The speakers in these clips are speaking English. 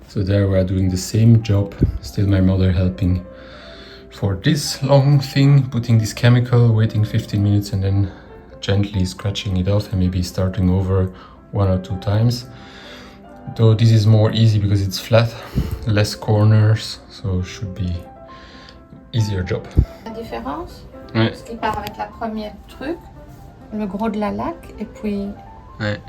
So there we are doing the same job, still my mother helping for this long thing, putting this chemical, waiting 15 minutes and then gently scratching it off and maybe starting over 1 or 2 times. Though this is more easy because it's flat, less corners, so should be easier job. La différence, Ouais. parce qu'il part avec la première truc, le gros de la laque, et puis... Ouais.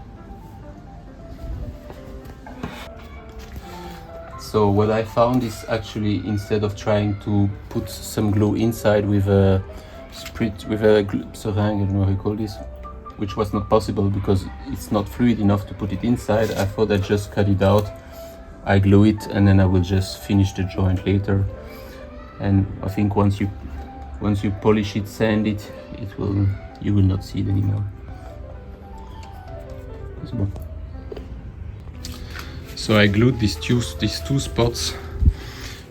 So what I found is actually instead of trying to put some glue inside with a seringue, I don't know how you call this, which was not possible because it's not fluid enough to put it inside, I thought I'd just cut it out, I glue it, and then I will just finish the joint later. And I think once you polish it, sand it, you will not see it anymore. So I glued these two spots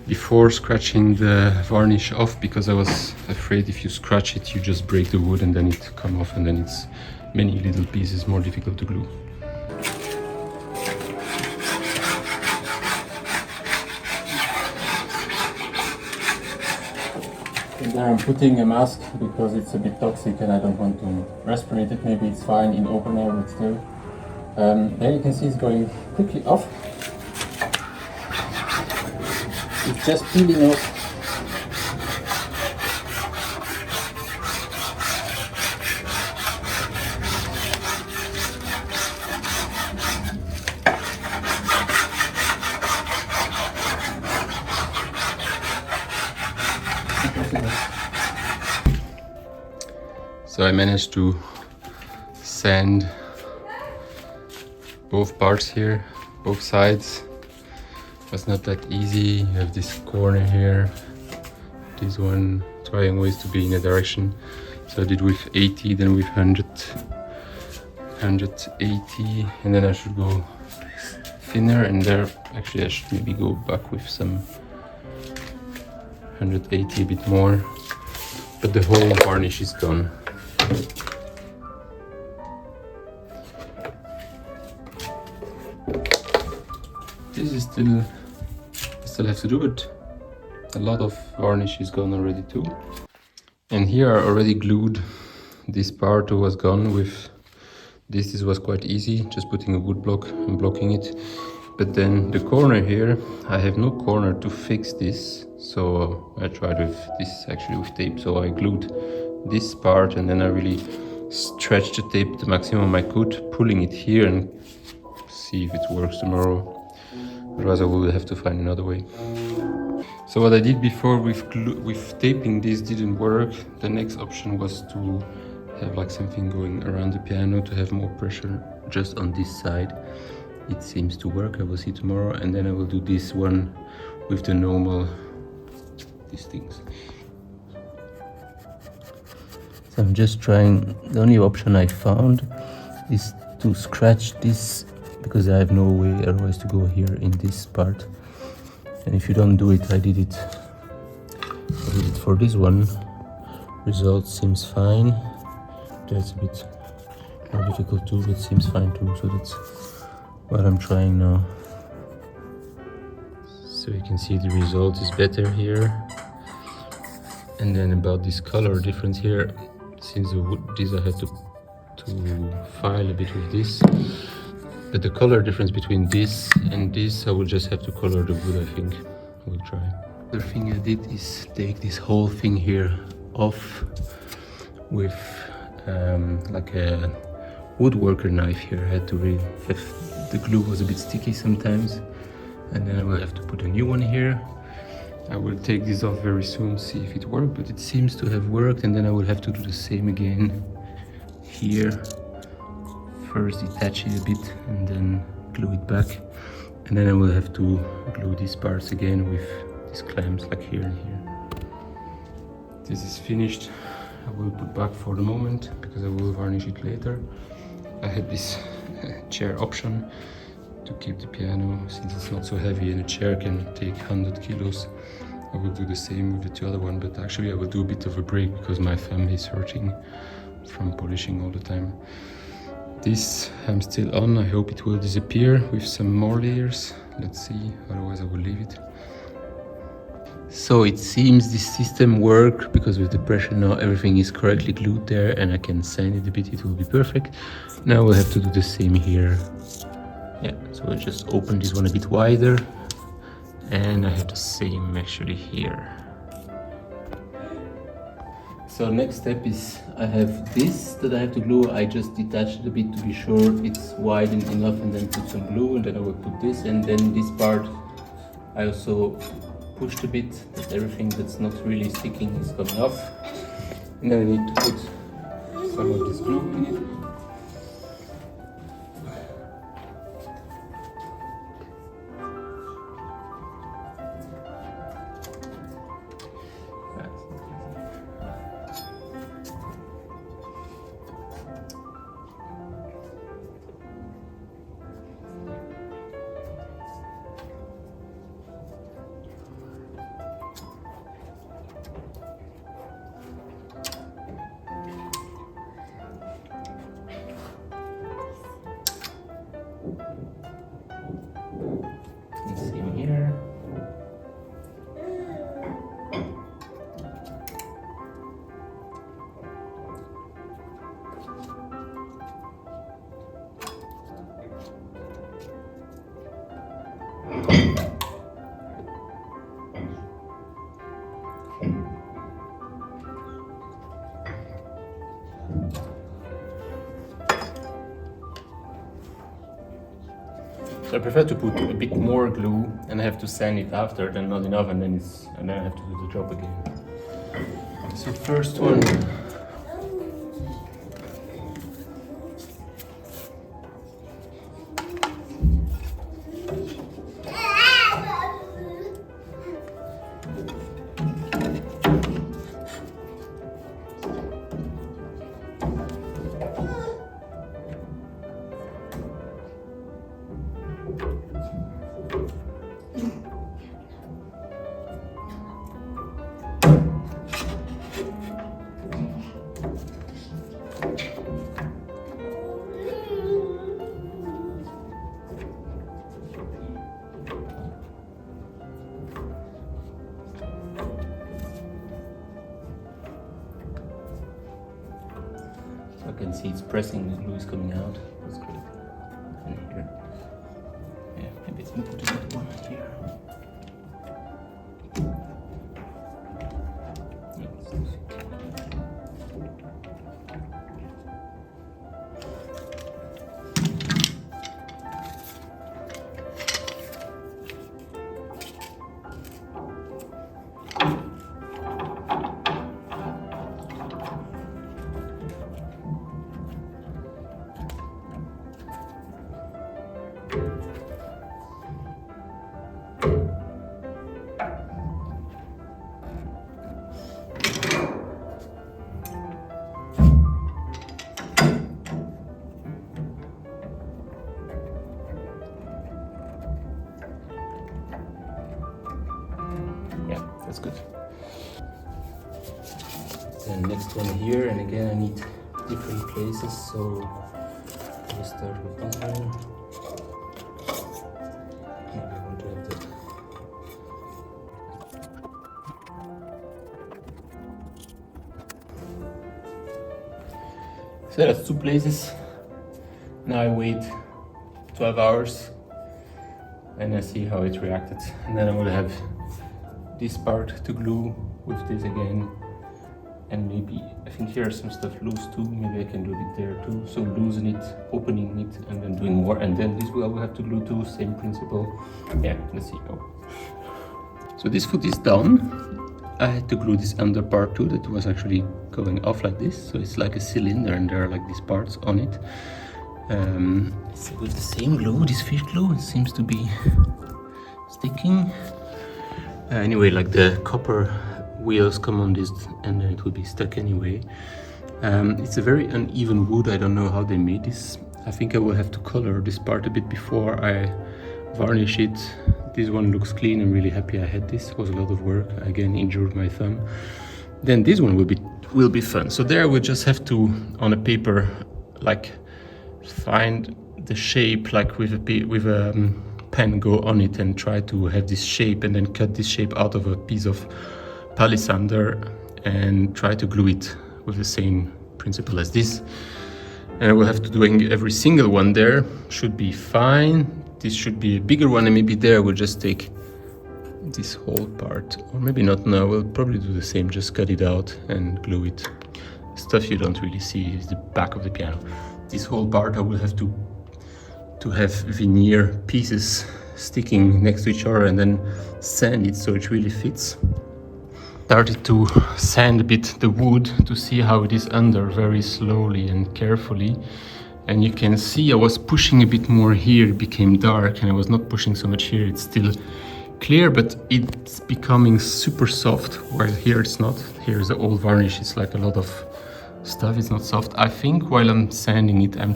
before scratching the varnish off because I was afraid if you scratch it you just break the wood and then it come off and then it's many little pieces more difficult to glue. And there I'm putting a mask because it's a bit toxic and I don't want to respirate it. Maybe it's fine in open air, but still. There you can see it's going quickly off. It's just peeling off. So I managed to sand both parts here, both sides. It was not that easy. You have this corner here, this one, trying always to be in a direction. So I did with 80, then with 180, and then I should go thinner, and there actually I should maybe go back with some 180, a bit more, but the whole varnish is gone. This is still, I still have to do it. A lot of varnish is gone already too. And here I already glued this part was gone with this. This was quite easy, just putting a wood block and blocking it. But then the corner here, I have no corner to fix this. So I tried with this actually with tape. So I glued this part and then I really stretched the tape the maximum I could, pulling it here and see if it works tomorrow. Otherwise I will have to find another way. So what I did before with taping this didn't work. The next option was to have like something going around the piano to have more pressure just on this side. It seems to work, I will see tomorrow, and then I will do this one with the normal, these things. So I'm just trying, the only option I found is to scratch this because I have no way otherwise to go here in this part. And if you don't do it, I did it for this one. Result seems fine. That's a bit more difficult too, but seems fine too. So that's what I'm trying now. So you can see the result is better here. And then about this color difference here, since the wood, this I had to file a bit with this. But the color difference between this and this, I will just have to color the wood, I think. I will try. The thing I did is take this whole thing here off with like a woodworker knife here. I had to really have, the glue was a bit sticky sometimes. And then I will have to put a new one here. I will take this off very soon, see if it worked, but it seems to have worked. And then I will have to do the same again here. First detach it a bit and then glue it back, and then I will have to glue these parts again with these clamps like here and here. This is finished. I will put back for the moment because I will varnish it later. I had this chair option to keep the piano since it's not so heavy and a chair can take 100 kilos. I will do the same with the two other one, but actually I will do a bit of a break because my thumb is hurting from polishing all the time. This I'm still on. I hope it will disappear with some more layers. Let's see, otherwise I will leave it. So it seems this system works because with the pressure now everything is correctly glued there and I can sand it a bit, it will be perfect. Now we'll have to do the same here. Yeah, so we'll just open this one a bit wider and I have the same actually here. So next step is I have this that I have to glue. I just detached it a bit to be sure it's widened enough and then put some glue, and then I will put this, and then this part I also pushed a bit that everything that's not really sticking is coming off. And then I need to put some of this glue in it. Same here. So I prefer to put a bit more glue and I have to sand it after, then not enough, and then I have to do the job again. So first one. I can see it's pressing, the glue is coming out. That's great. And here. Yeah, maybe it's put that one here. That's good. Then next one here, and again I need different places, so we'll start with this one. Maybe I want to have that. So that's 2 places. Now I wait 12 hours and I see how it reacted, and then I will have this part to glue with this again, and maybe I think here some stuff loose too, maybe I can do it there too, so loosen it, opening it, and then doing more, and then this will have to glue too, same principle. Yeah, let's see. So this foot is done. I had to glue this under part too, that was actually going off like this, so it's like a cylinder and there are like these parts on it. So with the same glue, this fish glue, it seems to be sticking. Anyway, like the copper wheels come on this and then it will be stuck anyway. It's a very uneven wood. I don't know how they made this. I think I will have to color this part a bit before I varnish it. This one looks clean. I'm really happy I had this. It was a lot of work. Again, injured my thumb. Then this one will be fun. So there I will just have to, on a paper, like find the shape, like with a pen, go on it and try to have this shape, and then cut this shape out of a piece of palisander and try to glue it with the same principle as this. And I will have to do every single one there. Should be fine. This should be a bigger one, and maybe there I will just take this whole part, or maybe not now. We'll probably do the same, just cut it out and glue it. Stuff you don't really see is the back of the piano. This whole part I will have to have veneer pieces sticking next to each other and then sand it so it really fits. Started to sand a bit the wood to see how it is under, very slowly and carefully. And you can see I was pushing a bit more here, it became dark, and I was not pushing so much here, it's still clear, but it's becoming super soft, while here it's not. Here's the old varnish, it's like a lot of stuff, it's not soft. I think while I'm sanding it, I'm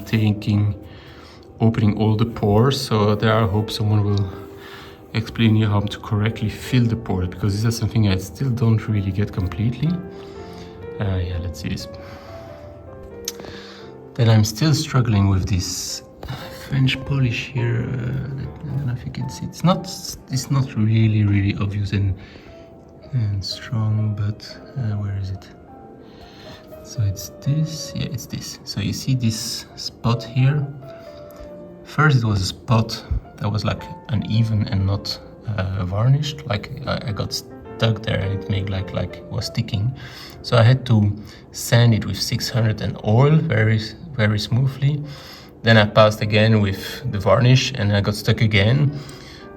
opening all the pores, so there I hope someone will explain you how to correctly fill the pores, because this is something I still don't really get completely. Yeah, let's see this. Then I'm still struggling with this French polish here. I don't know if you can see. It's not really obvious and strong, but where is it? So it's this. Yeah, it's this. So you see this spot here. First, it was a spot that was like uneven and not varnished. Like I got stuck there, and it made like it was sticking. So I had to sand it with 600 and oil very smoothly. Then I passed again with the varnish, and I got stuck again.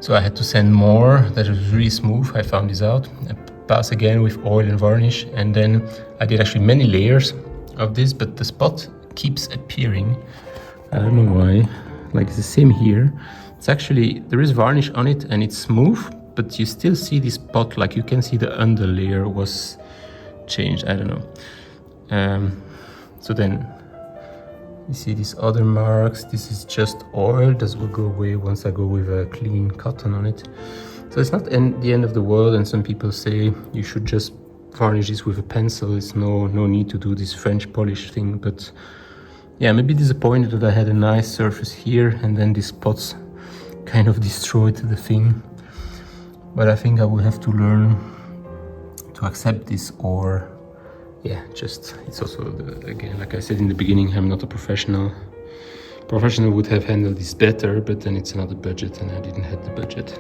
So I had to sand more. That was really smooth. I found this out. I passed again with oil and varnish, and then I did actually many layers of this, but the spot keeps appearing. I don't know why. Like it's the same here. It's actually, there is varnish on it and it's smooth, but you still see this spot, like you can see the under layer was changed. I don't know. So then you see these other marks. This is just oil. This will go away once I go with a clean cotton on it. So it's not the end of the world, and some people say you should just varnish this with a pencil. It's no need to do this French polish thing, but yeah, maybe disappointed that I had a nice surface here and then these spots kind of destroyed the thing. But I think I will have to learn to accept this, or yeah, just, it's also, again, like I said in the beginning, I'm not a professional. Professional would have handled this better, but then it's another budget and I didn't have the budget.